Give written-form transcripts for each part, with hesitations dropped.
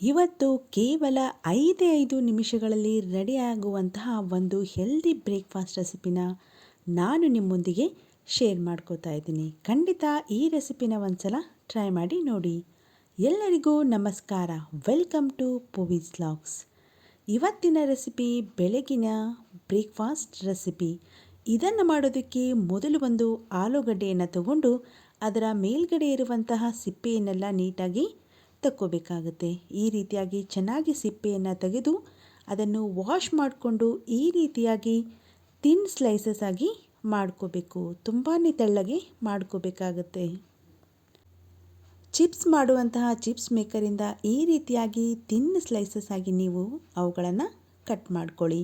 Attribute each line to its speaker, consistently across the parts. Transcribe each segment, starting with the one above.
Speaker 1: ಇವತ್ತು ಕೇವಲ 5 ನಿಮಿಷಗಳಲ್ಲಿ ರೆಡಿಯಾಗುವಂತಹ ಒಂದು ಹೆಲ್ದಿ ಬ್ರೇಕ್ಫಾಸ್ಟ್ ರೆಸಿಪಿನ ನಾನು ನಿಮ್ಮೊಂದಿಗೆ ಶೇರ್ ಮಾಡ್ಕೋತಾ ಇದ್ದೀನಿ. ಖಂಡಿತ ಈ ರೆಸಿಪಿನ ಒಂದ್ಸಲ ಟ್ರೈ ಮಾಡಿ ನೋಡಿ. ಎಲ್ಲರಿಗೂ ನಮಸ್ಕಾರ. Welcome to Poovi's vlogs. ಇವತ್ತಿನ ರೆಸಿಪಿ ಬೆಳಗಿನ ಬ್ರೇಕ್ಫಾಸ್ಟ್ ರೆಸಿಪಿ. ಇದನ್ನು ಮಾಡೋದಕ್ಕೆ ಮೊದಲು ಒಂದು ಆಲೂಗಡ್ಡೆಯನ್ನು ತಗೊಂಡು ಅದರ ಮೇಲ್ಗಡೆ ಇರುವಂತಹ ಸಿಪ್ಪೆಯನ್ನೆಲ್ಲ ನೀಟಾಗಿ ತಕ್ಕೋಬೇಕಾಗುತ್ತೆ. ಈ ರೀತಿಯಾಗಿ ಚೆನ್ನಾಗಿ ಸಿಪ್ಪೆಯನ್ನು ತೆಗೆದು ಅದನ್ನು ವಾಶ್ ಮಾಡಿಕೊಂಡು ಈ ರೀತಿಯಾಗಿ ತಿನ್ ಸ್ಲೈಸಸ್ ಆಗಿ ಮಾಡ್ಕೋಬೇಕು. ತುಂಬಾ ತೆಳ್ಳಗೆ ಮಾಡ್ಕೋಬೇಕಾಗುತ್ತೆ. ಚಿಪ್ಸ್ ಮಾಡುವಂತಹ ಚಿಪ್ಸ್ ಮೇಕರಿಂದ ಈ ರೀತಿಯಾಗಿ ತಿನ್ ಸ್ಲೈಸಸ್ ಆಗಿ ನೀವು ಅವುಗಳನ್ನು ಕಟ್ ಮಾಡ್ಕೊಳ್ಳಿ.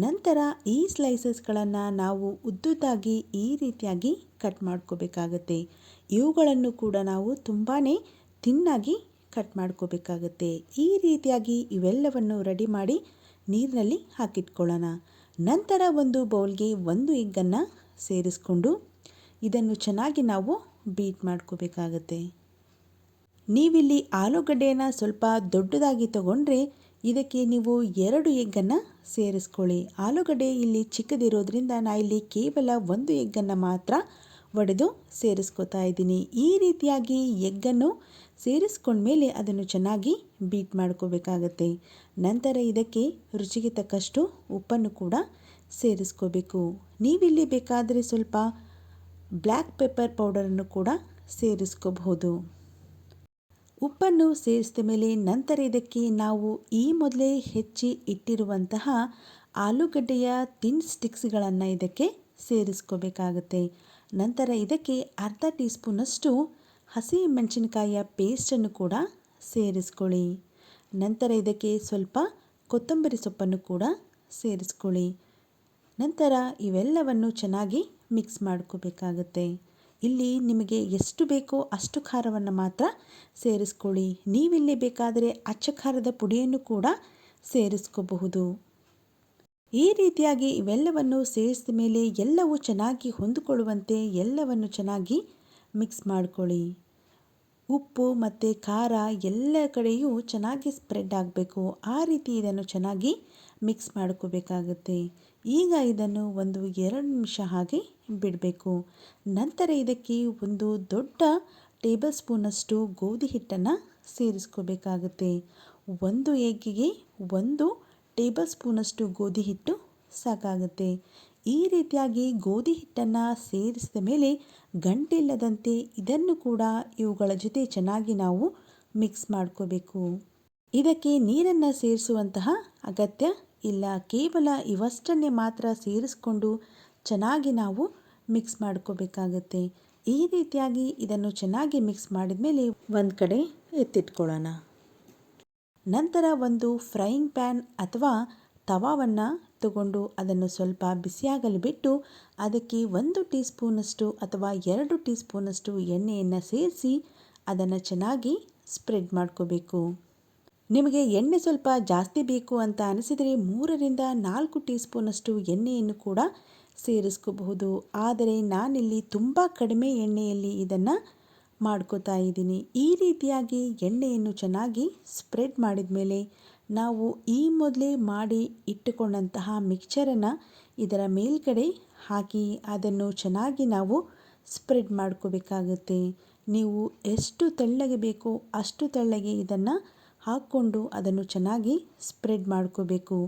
Speaker 1: ನಂತರ ಈ ಸ್ಲೈಸಸ್ಗಳನ್ನು ನಾವು ಉದ್ದುದ್ದಾಗಿ ಈ ರೀತಿಯಾಗಿ ಕಟ್ ಮಾಡ್ಕೋಬೇಕಾಗತ್ತೆ. ಇವುಗಳನ್ನು ಕೂಡ ನಾವು ತುಂಬಾ ತಿನ್ನಾಗಿ ಕಟ್ ಮಾಡ್ಕೋಬೇಕಾಗತ್ತೆ. ಈ ರೀತಿಯಾಗಿ ಇವೆಲ್ಲವನ್ನು ರೆಡಿ ಮಾಡಿ ನೀರಿನಲ್ಲಿ ಹಾಕಿಟ್ಕೊಳ್ಳೋಣ. ನಂತರ ಒಂದು ಬೌಲ್ಗೆ 1 ಎಗ್ಗನ್ನು ಸೇರಿಸ್ಕೊಂಡು ಇದನ್ನು ಚೆನ್ನಾಗಿ ನಾವು ಬೀಟ್ ಮಾಡ್ಕೋಬೇಕಾಗತ್ತೆ. ನೀವಿಲ್ಲಿ ಆಲೂಗಡ್ಡೆಯನ್ನು ಸ್ವಲ್ಪ ದೊಡ್ಡದಾಗಿ ತಗೊಂಡ್ರೆ ಇದಕ್ಕೆ ನೀವು 2 ಎಗ್ಗನ್ನು ಸೇರಿಸ್ಕೊಳ್ಳಿ. ಆಲೂಗಡ್ಡೆ ಇಲ್ಲಿ ಚಿಕ್ಕದಿರೋದ್ರಿಂದ ನಾನು ಇಲ್ಲಿ ಕೇವಲ 1 ಎಗ್ಗನ್ನು ಮಾತ್ರ ಒಡೆದು ಸೇರಿಸ್ಕೋತಾ ಇದ್ದೀನಿ. ಈ ರೀತಿಯಾಗಿ ಎಗ್ಗನ್ನು ಸೇರಿಸ್ಕೊಂಡ್ಮೇಲೆ ಅದನ್ನು ಚೆನ್ನಾಗಿ ಬೀಟ್ ಮಾಡ್ಕೋಬೇಕಾಗತ್ತೆ. ನಂತರ ಇದಕ್ಕೆ ರುಚಿಗೆ ತಕ್ಕಷ್ಟು ಉಪ್ಪನ್ನು ಕೂಡ ಸೇರಿಸ್ಕೋಬೇಕು. ನೀವಿಲ್ಲಿ ಬೇಕಾದರೆ ಸ್ವಲ್ಪ ಬ್ಲ್ಯಾಕ್ ಪೆಪ್ಪರ್ ಪೌಡರನ್ನು ಕೂಡ ಸೇರಿಸ್ಕೋಬಹುದು. ಉಪ್ಪನ್ನು ಸೇರಿಸಿದ ಮೇಲೆ ನಂತರ ಇದಕ್ಕೆ ನಾವು ಈ ಮೊದಲೇ ಹೆಚ್ಚಿ ಇಟ್ಟಿರುವಂತಹ ಆಲೂಗಡ್ಡೆಯ ತಿನ್ ಸ್ಟಿಕ್ಸ್ಗಳನ್ನು ಇದಕ್ಕೆ ಸೇರಿಸ್ಕೋಬೇಕಾಗತ್ತೆ. ನಂತರ ಇದಕ್ಕೆ ಅರ್ಧ ಟೀ ಸ್ಪೂನಷ್ಟು ಹಸಿ ಮೆಣಸಿನಕಾಯಿಯ ಪೇಸ್ಟನ್ನು ಕೂಡ ಸೇರಿಸ್ಕೊಳ್ಳಿ. ನಂತರ ಇದಕ್ಕೆ ಸ್ವಲ್ಪ ಕೊತ್ತಂಬರಿ ಸೊಪ್ಪನ್ನು ಕೂಡ ಸೇರಿಸ್ಕೊಳ್ಳಿ. ನಂತರ ಇವೆಲ್ಲವನ್ನು ಚೆನ್ನಾಗಿ ಮಿಕ್ಸ್ ಮಾಡ್ಕೋಬೇಕಾಗತ್ತೆ. ಇಲ್ಲಿ ನಿಮಗೆ ಎಷ್ಟು ಬೇಕೋ ಅಷ್ಟು ಖಾರವನ್ನು ಮಾತ್ರ ಸೇರಿಸ್ಕೊಳ್ಳಿ. ನೀವಿಲ್ಲಿ ಬೇಕಾದರೆ ಅಚ್ಚ ಖಾರದ ಪುಡಿಯನ್ನು ಕೂಡ ಸೇರಿಸ್ಕೋಬಹುದು. ಈ ರೀತಿಯಾಗಿ ಇವೆಲ್ಲವನ್ನು ಸೇರಿಸಿದ ಮೇಲೆ ಎಲ್ಲವೂ ಚೆನ್ನಾಗಿ ಹೊಂದಿಕೊಳ್ಳುವಂತೆ ಎಲ್ಲವನ್ನು ಚೆನ್ನಾಗಿ ಮಿಕ್ಸ್ ಮಾಡ್ಕೊಳ್ಳಿ. ಉಪ್ಪು ಮತ್ತು ಖಾರ ಎಲ್ಲ ಕಡೆಯೂ ಚೆನ್ನಾಗಿ ಸ್ಪ್ರೆಡ್ ಆಗಬೇಕು. ಆ ರೀತಿ ಇದನ್ನು ಚೆನ್ನಾಗಿ ಮಿಕ್ಸ್ ಮಾಡ್ಕೋಬೇಕಾಗುತ್ತೆ. ಈಗ ಇದನ್ನು ಒಂದು 2 ನಿಮಿಷ ಹಾಗೆ ಬಿಡಬೇಕು. ನಂತರ ಇದಕ್ಕೆ ಒಂದು ದೊಡ್ಡ ಟೇಬಲ್ ಸ್ಪೂನಷ್ಟು ಗೋಧಿ ಹಿಟ್ಟನ್ನು ಸೇರಿಸ್ಕೋಬೇಕಾಗುತ್ತೆ. 1 ಎಗ್ಗಿಗೆ 1 ಟೇಬಲ್ ಸ್ಪೂನಷ್ಟು ಗೋಧಿ ಹಿಟ್ಟು ಸಾಕಾಗುತ್ತೆ. ಈ ರೀತಿಯಾಗಿ ಗೋಧಿ ಹಿಟ್ಟನ್ನು ಸೇರಿಸಿದ ಮೇಲೆ ಗಂಟಿಲ್ಲದಂತೆ ಇದನ್ನು ಕೂಡ ಇವುಗಳ ಜೊತೆ ಚೆನ್ನಾಗಿ ನಾವು ಮಿಕ್ಸ್ ಮಾಡ್ಕೋಬೇಕು. ಇದಕ್ಕೆ ನೀರನ್ನು ಸೇರಿಸುವಂತಹ ಅಗತ್ಯ ಇಲ್ಲ. ಕೇವಲ ಇವಷ್ಟನ್ನೇ ಮಾತ್ರ ಸೇರಿಸ್ಕೊಂಡು ಚೆನ್ನಾಗಿ ನಾವು ಮಿಕ್ಸ್ ಮಾಡ್ಕೋಬೇಕಾಗತ್ತೆ. ಈ ರೀತಿಯಾಗಿ ಇದನ್ನು ಚೆನ್ನಾಗಿ ಮಿಕ್ಸ್ ಮಾಡಿದ ಮೇಲೆ ಒಂದು ಕಡೆ ಎತ್ತಿಟ್ಕೊಳ್ಳೋಣ. ನಂತರ ಒಂದು ಫ್ರೈಯಿಂಗ್ ಪ್ಯಾನ್ ಅಥವಾ ತವಾವನ್ನು ತಗೊಂಡು ಅದನ್ನು ಸ್ವಲ್ಪ ಬಿಸಿಯಾಗಲು ಬಿಟ್ಟು ಅದಕ್ಕೆ 1 ಟೀ ಸ್ಪೂನಷ್ಟು ಅಥವಾ 2 ಟೀ ಸ್ಪೂನಷ್ಟು ಎಣ್ಣೆಯನ್ನು ಸೇರಿಸಿ ಅದನ್ನು ಚೆನ್ನಾಗಿ ಸ್ಪ್ರೆಡ್ ಮಾಡ್ಕೋಬೇಕು. ನಿಮಗೆ ಎಣ್ಣೆ ಸ್ವಲ್ಪ ಜಾಸ್ತಿ ಬೇಕು ಅಂತ ಅನಿಸಿದರೆ 3-4 ಟೀ ಸ್ಪೂನಷ್ಟು ಎಣ್ಣೆಯನ್ನು ಕೂಡ ಸೇರಿಸ್ಕೋಬಹುದು. ಆದರೆ ನಾನಿಲ್ಲಿ ತುಂಬ ಕಡಿಮೆ ಎಣ್ಣೆಯಲ್ಲಿ ಇದನ್ನು ಮಾಡ್ಕೋತಾ ಇದ್ದೀನಿ. ಈ ರೀತಿಯಾಗಿ ಎಣ್ಣೆಯನ್ನು ಚೆನ್ನಾಗಿ ಸ್ಪ್ರೆಡ್ ಮಾಡಿದ ಮೇಲೆ ನಾವು ಈ ಮೊದಲೇ ಮಾಡಿ ಇಟ್ಟುಕೊಂಡಂತಹ ಮಿಕ್ಸ್ಚರನ್ನು ಇದರ ಮೇಲ್ಗಡೆ ಹಾಕಿ ಅದನ್ನು ಚೆನ್ನಾಗಿ ನಾವು ಸ್ಪ್ರೆಡ್ ಮಾಡ್ಕೋಬೇಕಾಗುತ್ತೆ. ನೀವು ಎಷ್ಟು ತೆಳ್ಳಗೆ ಬೇಕೋ ಅಷ್ಟು ತೆಳ್ಳಗೆ ಇದನ್ನು ಹಾಕ್ಕೊಂಡು ಅದನ್ನು ಚೆನ್ನಾಗಿ ಸ್ಪ್ರೆಡ್ ಮಾಡ್ಕೋಬೇಕು.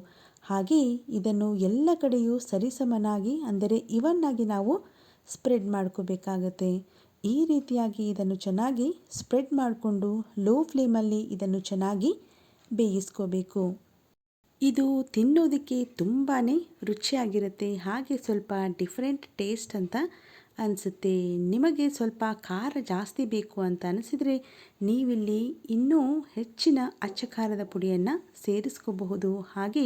Speaker 1: ಹಾಗೆ ಇದನ್ನು ಎಲ್ಲ ಕಡೆಯೂ ಸರಿಸಮನಾಗಿ ಅಂದರೆ ಇವನ್ನಾಗಿ ನಾವು ಸ್ಪ್ರೆಡ್ ಮಾಡ್ಕೋಬೇಕಾಗತ್ತೆ. ಈ ರೀತಿಯಾಗಿ ಇದನ್ನು ಚೆನ್ನಾಗಿ ಸ್ಪ್ರೆಡ್ ಮಾಡಿಕೊಂಡು ಲೋ ಫ್ಲೇಮಲ್ಲಿ ಇದನ್ನು ಚೆನ್ನಾಗಿ ಬೇಯಿಸ್ಕೋಬೇಕು. ಇದು ತಿನ್ನೋದಕ್ಕೆ ತುಂಬಾ ರುಚಿಯಾಗಿರುತ್ತೆ. ಹಾಗೆ ಸ್ವಲ್ಪ ಡಿಫ್ರೆಂಟ್ ಟೇಸ್ಟ್ ಅಂತ ಅನಿಸುತ್ತೆ. ನಿಮಗೆ ಸ್ವಲ್ಪ ಖಾರ ಜಾಸ್ತಿ ಬೇಕು ಅಂತ ಅನಿಸಿದರೆ ನೀವಿಲ್ಲಿ ಇನ್ನೂ ಹೆಚ್ಚಿನ ಅಚ್ಚ ಖಾರದ ಪುಡಿಯನ್ನು ಸೇರಿಸ್ಕೋಬಹುದು. ಹಾಗೆ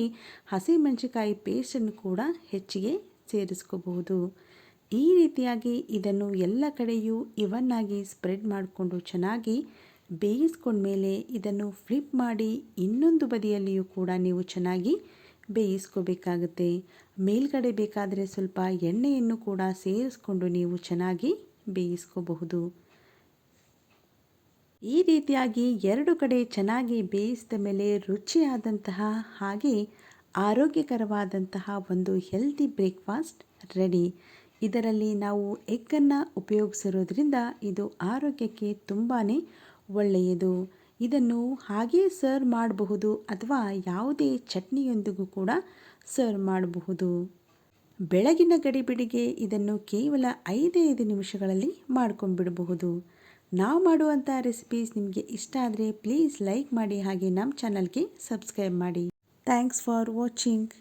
Speaker 1: ಹಸಿಮೆಣಸಿನಕಾಯಿ ಪೇಸ್ಟನ್ನು ಕೂಡ ಹೆಚ್ಚಿಗೆ ಸೇರಿಸ್ಕೋಬಹುದು. ಈ ರೀತಿಯಾಗಿ ಇದನ್ನು ಎಲ್ಲ ಕಡೆಯೂ ಇವನ್ನಾಗಿ ಸ್ಪ್ರೆಡ್ ಮಾಡಿಕೊಂಡು ಚೆನ್ನಾಗಿ ಬೇಯಿಸ್ಕೊಂಡ್ಮೇಲೆ ಇದನ್ನು ಫ್ಲಿಪ್ ಮಾಡಿ ಇನ್ನೊಂದು ಬದಿಯಲ್ಲಿಯೂ ಕೂಡ ನೀವು ಚೆನ್ನಾಗಿ ಬೇಯಿಸ್ಕೋಬೇಕಾಗುತ್ತೆ. ಮೇಲ್ಗಡೆ ಬೇಕಾದರೆ ಸ್ವಲ್ಪ ಎಣ್ಣೆಯನ್ನು ಕೂಡ ಸೇರಿಸ್ಕೊಂಡು ನೀವು ಚೆನ್ನಾಗಿ ಬೇಯಿಸ್ಕೋಬಹುದು. ಈ ರೀತಿಯಾಗಿ ಎರಡು ಕಡೆ ಚೆನ್ನಾಗಿ ಬೇಯಿಸಿದ ಮೇಲೆ ರುಚಿಯಾದಂತಹ ಹಾಗೆ ಆರೋಗ್ಯಕರವಾದಂತಹ ಒಂದು ಹೆಲ್ತಿ ಬ್ರೇಕ್ಫಾಸ್ಟ್ ರೆಡಿ. ಇದರಲ್ಲಿ ನಾವು ಎಗ್ಗನ್ನು ಉಪಯೋಗಿಸಿರೋದ್ರಿಂದ ಇದು ಆರೋಗ್ಯಕ್ಕೆ ತುಂಬಾ ಒಳ್ಳೆಯದು. ಇದನ್ನು ಹಾಗೇ ಸರ್ವ್ ಮಾಡಬಹುದು ಅಥವಾ ಯಾವುದೇ ಚಟ್ನಿಯೊಂದಿಗೂ ಕೂಡ ಸರ್ವ್ ಮಾಡಬಹುದು. ಬೆಳಗಿನ ಗಡಿಬಿಡಿಗೆ ಇದನ್ನು ಕೇವಲ 5 ನಿಮಿಷಗಳಲ್ಲಿ ಮಾಡ್ಕೊಂಡ್ಬಿಡಬಹುದು. ನಾವು ಮಾಡುವಂಥ ರೆಸಿಪೀಸ್ ನಿಮಗೆ ಇಷ್ಟ ಆದರೆ ಪ್ಲೀಸ್ ಲೈಕ್ ಮಾಡಿ, ಹಾಗೆ ನಮ್ಮ ಚಾನಲ್ಗೆ ಸಬ್ಸ್ಕ್ರೈಬ್ ಮಾಡಿ. Thanks for watching.